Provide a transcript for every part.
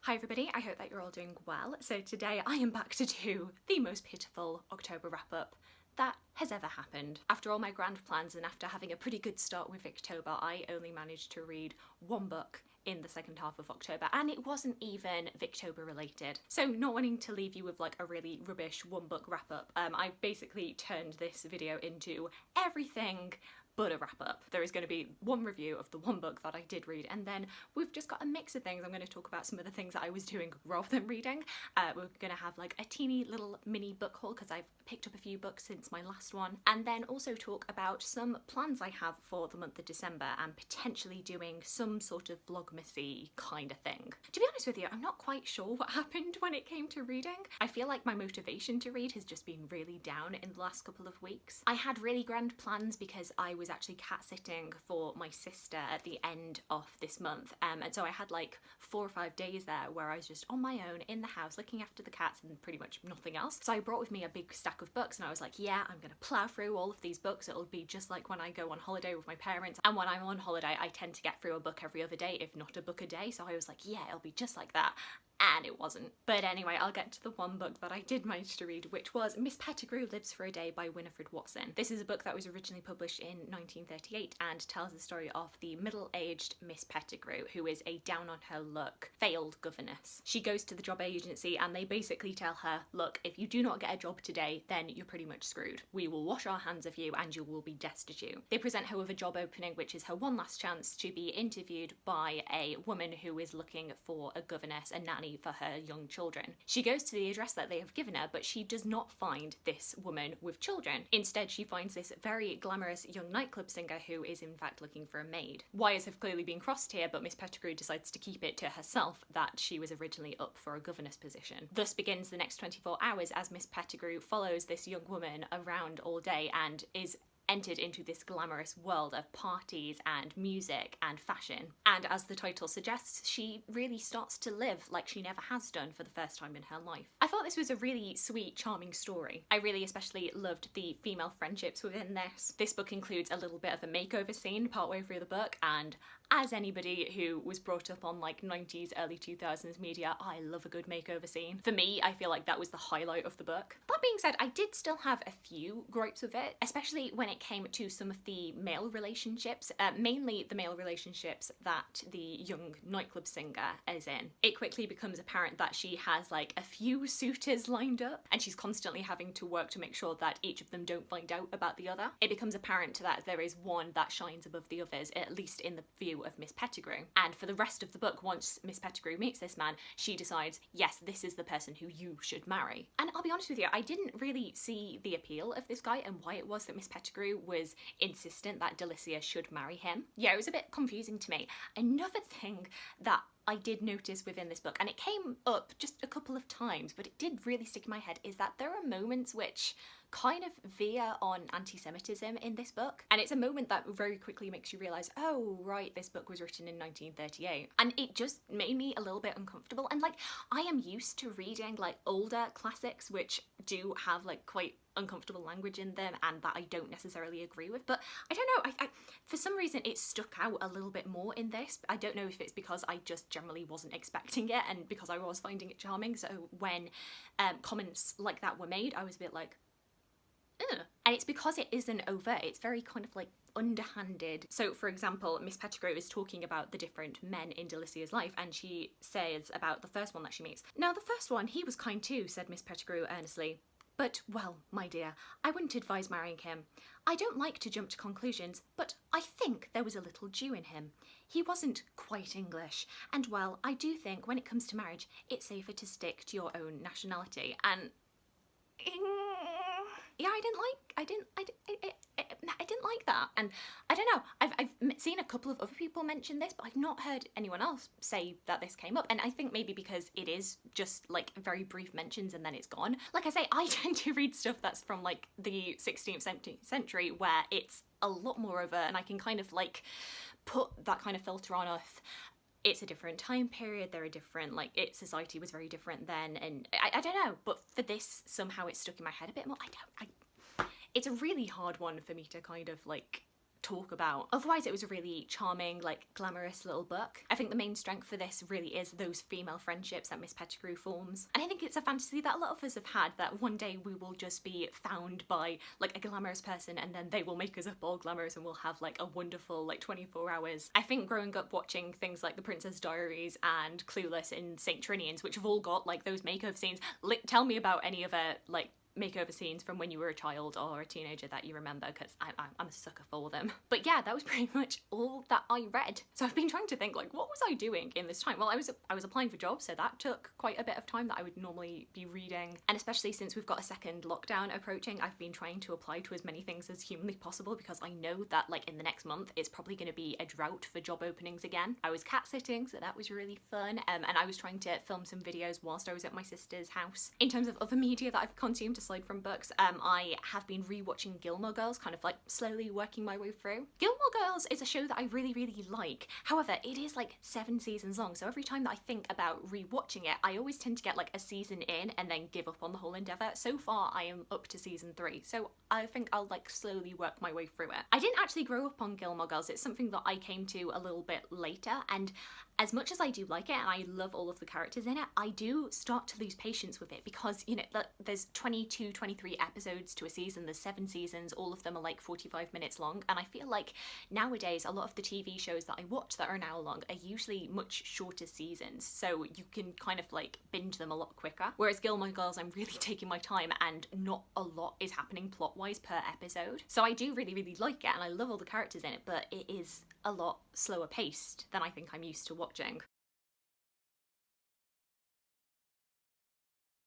Hi everybody, I hope that you're all doing well. So today I am back to do the most pitiful October wrap-up that has ever happened. After all my grand plans and after having a pretty good start with Victober, I only managed to read one book in the second half of October, and it wasn't even Victober related. So not wanting to leave you with like a really rubbish one book wrap-up, I basically turned this video into everything but a wrap-up. There is going to be one review of the one book that I did read, and then we've just got a mix of things. I'm going to talk about some of the things that I was doing rather than reading. We're going to have like a teeny little mini book haul because I've picked up a few books since my last one, and then also talk about some plans I have for the month of December and potentially doing some sort of vlogmasy kind of thing. To be honest with you, I'm not quite sure what happened when it came to reading. I feel like my motivation to read has just been really down in the last couple of weeks. I had really grand plans because I was actually cat sitting for my sister at the end of this month, and so I had like 4 or 5 days there where I was just on my own in the house looking after the cats and pretty much nothing else. So I brought with me a big stack of books and I was like, yeah, I'm gonna plow through all of these books. It'll be just like when I go on holiday with my parents, and when I'm on holiday I tend to get through a book every other day, if not a book a day. So I was like, yeah, it'll be just like that. And it wasn't. But anyway, I'll get to the one book that I did manage to read, which was Miss Pettigrew Lives for a Day by Winifred Watson. This is a book that was originally published in 1938 and tells the story of the middle-aged Miss Pettigrew, who is a down-on-her-luck, failed governess. She goes to the job agency and they basically tell her, look, if you do not get a job today, then you're pretty much screwed. We will wash our hands of you and you will be destitute. They present her with a job opening, which is her one last chance to be interviewed by a woman who is looking for a governess, a nanny for her young children. She goes to the address that they have given her, but she does not find this woman with children. Instead, she finds this very glamorous young nightclub singer who is in fact looking for a maid. Wires have clearly been crossed here, but Miss Pettigrew decides to keep it to herself that she was originally up for a governess position. Thus begins the next 24 hours as Miss Pettigrew follows this young woman around all day and is entered into this glamorous world of parties and music and fashion. And as the title suggests, she really starts to live like she never has done for the first time in her life. I thought this was a really sweet, charming story. I really especially loved the female friendships within this. This book includes a little bit of a makeover scene partway through the book, and as anybody who was brought up on like 90s, early 2000s media, I love a good makeover scene. For me, I feel like that was the highlight of the book. That being said, I did still have a few gripes with it, especially when it came to some of the male relationships, mainly the male relationships that the young nightclub singer is in. It quickly becomes apparent that she has like a few suitors lined up and she's constantly having to work to make sure that each of them don't find out about the other. It becomes apparent that there is one that shines above the others, at least in the view of Miss Pettigrew. And for the rest of the book, once Miss Pettigrew meets this man, she decides, yes, this is the person who you should marry. And I'll be honest with you, I didn't really see the appeal of this guy and why it was that Miss Pettigrew was insistent that Delicia should marry him. Yeah, it was a bit confusing to me. Another thing that I did notice within this book, and it came up just a couple of times, but it did really stick in my head, is that there are moments which kind of veer on anti-Semitism in this book. And it's a moment that very quickly makes you realise, oh right, this book was written in 1938. And it just made me a little bit uncomfortable. And like, I am used to reading like older classics which do have like quite uncomfortable language in them and that I don't necessarily agree with, but I don't know, I for some reason it stuck out a little bit more in this. I don't know if it's because I just generally wasn't expecting it and because I was finding it charming, so when comments like that were made I was a bit like, ugh. And it's because it isn't overt, it's very kind of like underhanded. So for example, Miss Pettigrew is talking about the different men in Delicia's life and she says about the first one that she meets, "Now the first one, he was kind too," said Miss Pettigrew earnestly. "But, well, my dear, I wouldn't advise marrying him. I don't like to jump to conclusions, but I think there was a little Jew in him. He wasn't quite English, and well, I do think when it comes to marriage, it's safer to stick to your own nationality." And yeah, I didn't like that. And I don't know, I've seen a couple of other people mention this, but I've not heard anyone else say that this came up. And I think maybe because it is just like very brief mentions and then it's gone. Like I say, I tend to read stuff that's from like the 16th, 17th century where it's a lot more over and I can kind of like put that kind of filter on of, it's a different time period, there are different, like, society was very different then, and I don't know, but for this, somehow it stuck in my head a bit more. It's a really hard one for me to kind of, like, talk about. Otherwise, it was a really charming, like glamorous little book. I think the main strength for this really is those female friendships that Miss Pettigrew forms. And I think it's a fantasy that a lot of us have had, that one day we will just be found by like a glamorous person and then they will make us up all glamorous and we'll have like a wonderful like 24 hours. I think growing up watching things like The Princess Diaries and Clueless and St. Trinian's, which have all got like those makeover scenes, tell me about any other like makeover scenes from when you were a child or a teenager that you remember, because I'm a sucker for them. But yeah, that was pretty much all that I read. So I've been trying to think, like, what was I doing in this time? Well, I was applying for jobs, so that took quite a bit of time that I would normally be reading. And especially since we've got a second lockdown approaching, I've been trying to apply to as many things as humanly possible, because I know that like in the next month it's probably going to be a drought for job openings again. I was cat sitting, so that was really fun, and I was trying to film some videos whilst I was at my sister's house. In terms of other media that I've consumed aside from books, I have been rewatching Gilmore Girls, kind of like slowly working my way through. Gilmore Girls is a show that I really, really like. However, it is like 7 seasons long, so every time that I think about rewatching it, I always tend to get like a season in and then give up on the whole endeavour. So far, I am up to season 3, so I think I'll like slowly work my way through it. I didn't actually grow up on Gilmore Girls. It's something that I came to a little bit later, and as much as I do like it and I love all of the characters in it, I do start to lose patience with it, because, you know, there's 22, 23 episodes to a season, there's 7 seasons, all of them are like 45 minutes long, and I feel like nowadays a lot of the TV shows that I watch that are now long are usually much shorter seasons, so you can kind of like binge them a lot quicker. Whereas Gilmore Girls, I'm really taking my time and not a lot is happening plot-wise per episode. So I do really, really like it and I love all the characters in it, but it is a lot slower paced than I think I'm used to watching.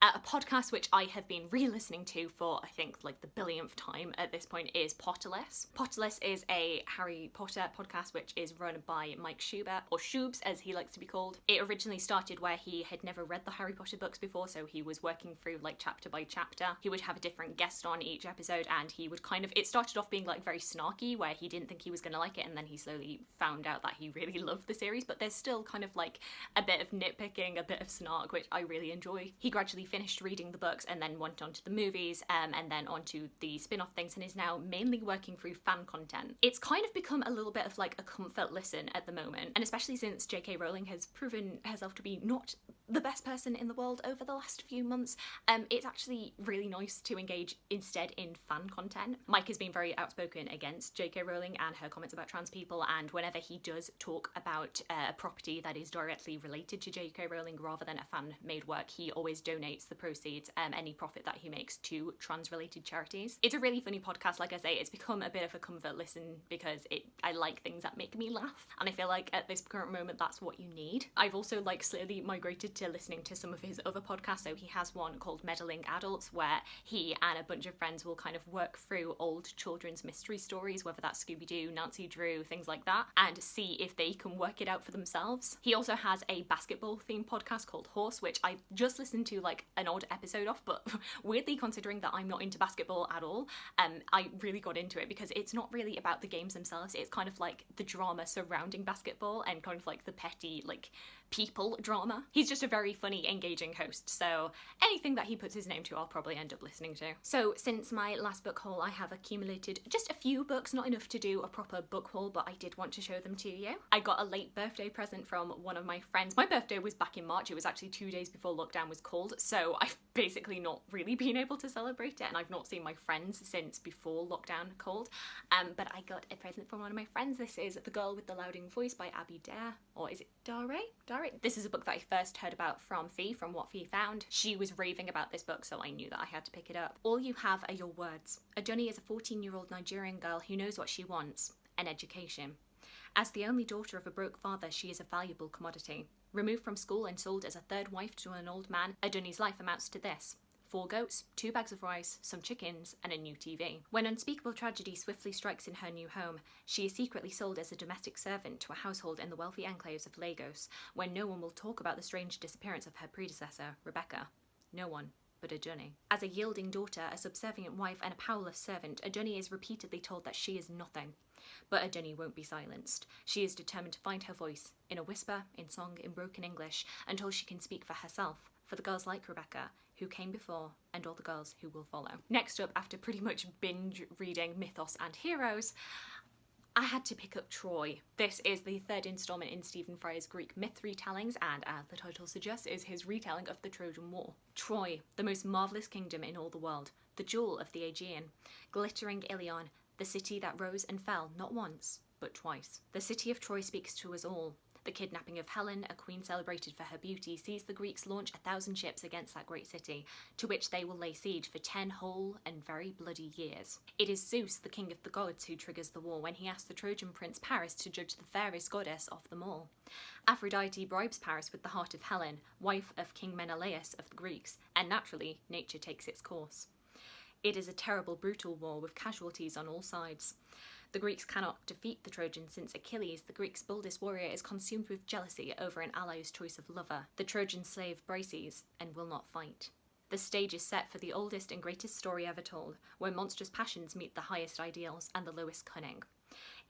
A podcast which I have been re-listening to for, I think, like the billionth time at this point is Potterless. Potterless is a Harry Potter podcast which is run by Mike Schubert, or Shubes as he likes to be called. It originally started where he had never read the Harry Potter books before, so he was working through like chapter by chapter. He would have a different guest on each episode, and he would kind of, it started off being like very snarky where he didn't think he was going to like it, and then he slowly found out that he really loved the series, but there's still kind of like a bit of nitpicking, a bit of snark, which I really enjoy. He gradually finished reading the books and then went on to the movies, and then onto the spin-off things, and is now mainly working through fan content. It's kind of become a little bit of like a comfort listen at the moment, and especially since J.K. Rowling has proven herself to be not the best person in the world over the last few months, it's actually really nice to engage instead in fan content. Mike has been very outspoken against J.K. Rowling and her comments about trans people, and whenever he does talk about a property that is directly related to J.K. Rowling rather than a fan-made work, he always donates the proceeds, any profit that he makes, to trans-related charities. It's a really funny podcast. Like I say, it's become a bit of a comfort listen because I like things that make me laugh, and I feel like at this current moment that's what you need. I've also like slowly migrated to listening to some of his other podcasts. So he has one called Meddling Adults where he and a bunch of friends will kind of work through old children's mystery stories, whether that's Scooby-Doo, Nancy Drew, things like that, and see if they can work it out for themselves. He also has a basketball themed podcast called Horse, which I've just listened to like an odd episode of, but weirdly, considering that I'm not into basketball at all, I really got into it because it's not really about the games themselves. It's kind of like the drama surrounding basketball and kind of like the petty like people drama. He's just a very funny, engaging host, so anything that he puts his name to I'll probably end up listening to. So since my last book haul, I have accumulated just a few books, not enough to do a proper book haul, but I did want to show them to you. I got a late birthday present from one of my friends. My birthday was back in March. It was actually 2 days before lockdown was called, so I've basically not really been able to celebrate it, and I've not seen my friends since before lockdown called, but I got a present from one of my friends. This is The Girl with the Louding Voice by Abby Dare, or is it Dare? This is a book that I first heard about from Fee, from What Fee Found. She was raving about this book, so I knew that I had to pick it up. All you have are your words. Adunni is a 14-year-old Nigerian girl who knows what she wants: an education. As the only daughter of a broke father, she is a valuable commodity. Removed from school and sold as a third wife to an old man, Adunni's life amounts to this: 4 goats, 2 bags of rice, some chickens, and a new TV. When unspeakable tragedy swiftly strikes in her new home, she is secretly sold as a domestic servant to a household in the wealthy enclaves of Lagos, where no one will talk about the strange disappearance of her predecessor, Rebecca. No one but Adunni. As a yielding daughter, a subservient wife, and a powerless servant, Adunni is repeatedly told that she is nothing. But Adunni won't be silenced. She is determined to find her voice, in a whisper, in song, in broken English, until she can speak for herself, for the girls like Rebecca, who came before, and all the girls who will follow. Next up, after pretty much binge reading Mythos and Heroes, I had to pick up Troy. This is the third installment in Stephen Fry's Greek myth retellings, and as the title suggests, is his retelling of the Trojan War. Troy, the most marvellous kingdom in all the world, the jewel of the Aegean, glittering Ilion, the city that rose and fell not once, but twice. The city of Troy speaks to us all. The kidnapping of Helen, a queen celebrated for her beauty, sees the Greeks launch 1,000 ships against that great city, to which they will lay siege for 10 whole and very bloody years. It is Zeus, the king of the gods, who triggers the war when he asks the Trojan prince Paris to judge the fairest goddess of them all. Aphrodite bribes Paris with the heart of Helen, wife of King Menelaus of the Greeks, and naturally, nature takes its course. It is a terrible, brutal war with casualties on all sides. The Greeks cannot defeat the Trojans since Achilles, the Greeks' boldest warrior, is consumed with jealousy over an ally's choice of lover. The Trojan slave braces and will not fight. The stage is set for the oldest and greatest story ever told, where monstrous passions meet the highest ideals and the lowest cunning.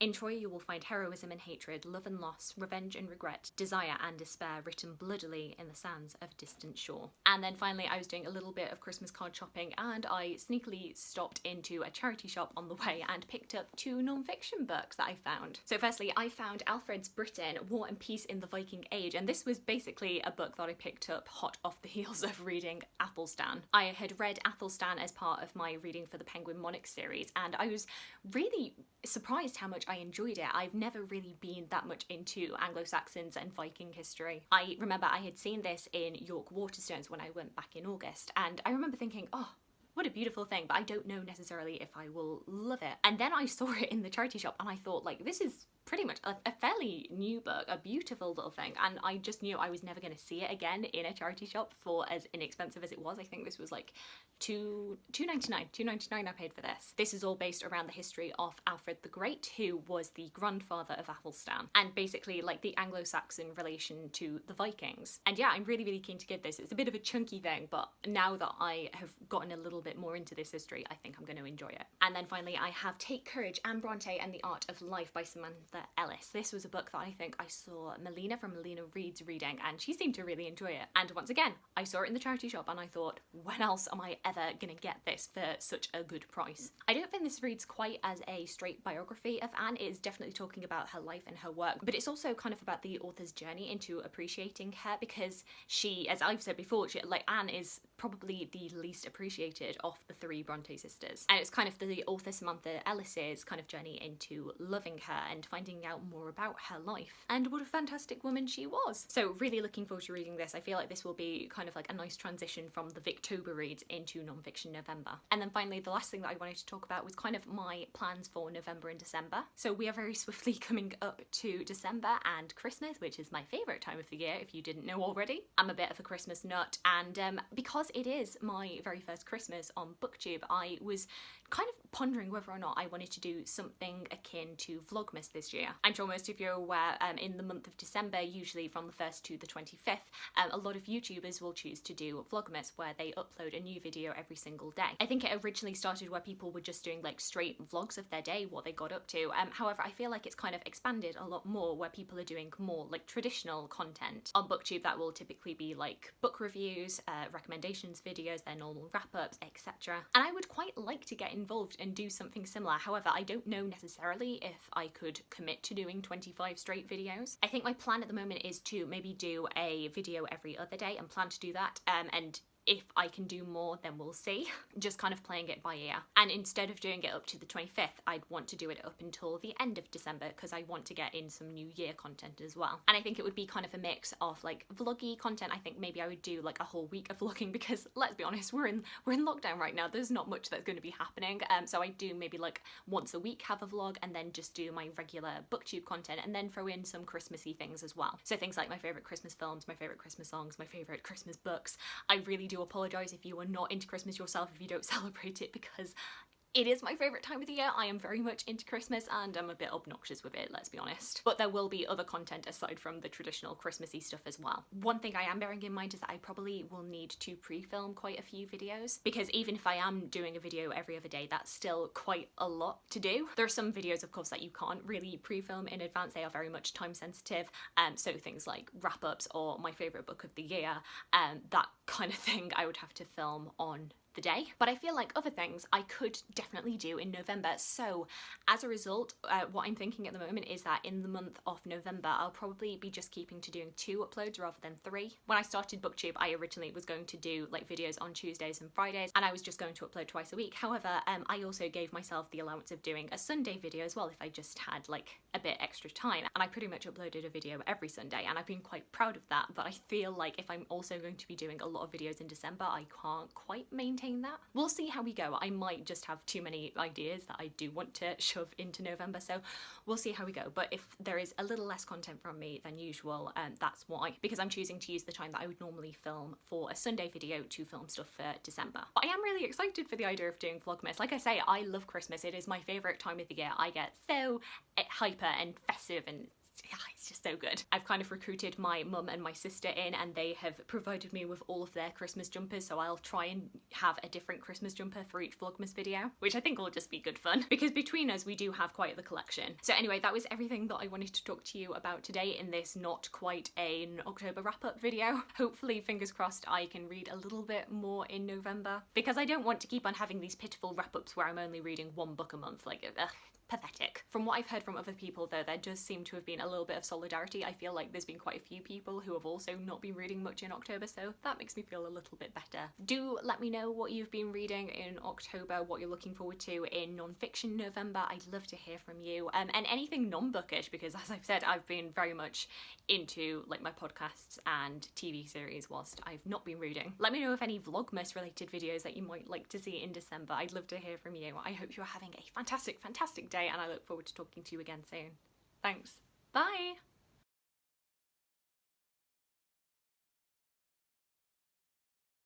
In Troy you will find heroism and hatred, love and loss, revenge and regret, desire and despair written bloodily in the sands of distant shore. And then finally I was doing a little bit of Christmas card shopping and I sneakily stopped into a charity shop on the way and picked up 2 non-fiction books that I found. So firstly I found Alfred's Britain, War and Peace in the Viking Age, and this was basically a book that I picked up hot off the heels of reading Athelstan. I had read Athelstan as part of my Reading for the Penguin Monarch series and I was really surprised how much I enjoyed it. I've never really been that much into Anglo-Saxons and Viking history. I remember I had seen this in York Waterstones when I went back in August, and I remember thinking, oh, what a beautiful thing, but I don't know necessarily if I will love it. And then I saw it in the charity shop and I thought, like, this is pretty much a fairly new book, a beautiful little thing, and I just knew I was never going to see it again in a charity shop for as inexpensive as it was. I think this was like $2.99 I paid for this. This is all based around the history of Alfred the Great, who was the grandfather of Athelstan, and basically like the Anglo-Saxon relation to the Vikings. And yeah, I'm really keen to give this. It's a bit of a chunky thing, but now that I have gotten a little bit more into this history, I think I'm going to enjoy it. And then finally I have Tate, Courage and Bronte and the Art of Life by Samantha Ellis. This was a book that I think I saw Melina from Melina Reads reading and she seemed to really enjoy it. And once again, I saw it in the charity shop and I thought, when else am I ever gonna get this for such a good price? I don't think this reads quite as a straight biography of Anne. It is definitely talking about her life and her work, but it's also kind of about the author's journey into appreciating her, because she, as I've said before, Anne is probably the least appreciated of the 3 Bronte sisters. And it's kind of the author Samantha Ellis's kind of journey into loving her and finding out more about her life. And what a fantastic woman she was. So really looking forward to reading this. I feel like this will be kind of like a nice transition from the Victober reads into non-fiction November. And then finally, the last thing that I wanted to talk about was kind of my plans for November and December. So we are very swiftly coming up to December and Christmas, which is my favourite time of the year, if you didn't know already. I'm a bit of a Christmas nut, and because it is my very first Christmas on BookTube, I was kind of pondering whether or not I wanted to do something akin to Vlogmas this year. I'm sure most of you are aware, in the month of December, usually from the 1st to the 25th, a lot of YouTubers will choose to do Vlogmas, where they upload a new video every single day. I think it originally started where people were just doing like straight vlogs of their day, what they got up to. However, I feel like it's kind of expanded a lot more, where people are doing more like traditional content. On BookTube, that will typically be like book reviews, recommendations videos, their normal wrap-ups, etc. And I would quite like to get involved and do something similar. However, I don't know necessarily if I could commit to doing 25 straight videos. I think my plan at the moment is to maybe do a video every other day and plan to do that, and if I can do more, then we'll see. Just kind of playing it by ear. And instead of doing it up to the 25th, I'd want to do it up until the end of December, because I want to get in some New Year content as well. And I think it would be kind of a mix of like vloggy content. I think maybe I would do like a whole week of vlogging, because let's be honest, we're in lockdown right now. There's not much that's going to be happening. So I do maybe like once a week have a vlog, and then just do my regular BookTube content, and then throw in some Christmassy things as well. So things like my favourite Christmas films, my favourite Christmas songs, my favourite Christmas books. I really do apologise if you are not into Christmas yourself, if you don't celebrate it, because it is my favourite time of the year. I am very much into Christmas and I'm a bit obnoxious with it, let's be honest. But there will be other content aside from the traditional Christmassy stuff as well. One thing I am bearing in mind is that I probably will need to pre-film quite a few videos, because even if I am doing a video every other day, that's still quite a lot to do. There are some videos, of course, that you can't really pre-film in advance. They are very much time sensitive. So things like wrap-ups or my favourite book of the year, that kind of thing I would have to film on the day. But I feel like other things I could definitely do in November. So as a result, what I'm thinking at the moment is that in the month of November, I'll probably be just keeping to doing 2 uploads rather than 3. When I started BookTube, I originally was going to do like videos on Tuesdays and Fridays, and I was just going to upload twice a week. However, I also gave myself the allowance of doing a Sunday video as well if I just had like a bit extra time. And I pretty much uploaded a video every Sunday, and I've been quite proud of that. But I feel like if I'm also going to be doing a lot of videos in December, I can't quite maintain that. We'll see how we go. I might just have too many ideas that I do want to shove into November, so we'll see how we go. But if there is a little less content from me than usual, that's why, because I'm choosing to use the time that I would normally film for a Sunday video to film stuff for December. But I am really excited for the idea of doing Vlogmas. Like I say, I love Christmas. It is my favourite time of the year. I get so hyper and festive, and yeah, it's just so good. I've kind of recruited my mum and my sister in, and they have provided me with all of their Christmas jumpers, so I'll try and have a different Christmas jumper for each Vlogmas video, which I think will just be good fun, because between us we do have quite the collection. So anyway, that was everything that I wanted to talk to you about today in this not quite an October wrap-up video. Hopefully, fingers crossed, I can read a little bit more in November, because I don't want to keep on having these pitiful wrap-ups where I'm only reading 1 book a month. Like, pathetic. From what I've heard from other people though, there does seem to have been a little bit of solidarity. I feel like there's been quite a few people who have also not been reading much in October, so that makes me feel a little bit better. Do let me know what you've been reading in October, what you're looking forward to in non-fiction November. I'd love to hear from you, and anything non-bookish, because as I've said, I've been very much into like my podcasts and TV series whilst I've not been reading. Let me know if any Vlogmas related videos that you might like to see in December. I'd love to hear from you. I hope you're having a fantastic day, and I look forward to talking to you again soon. Thanks. Bye!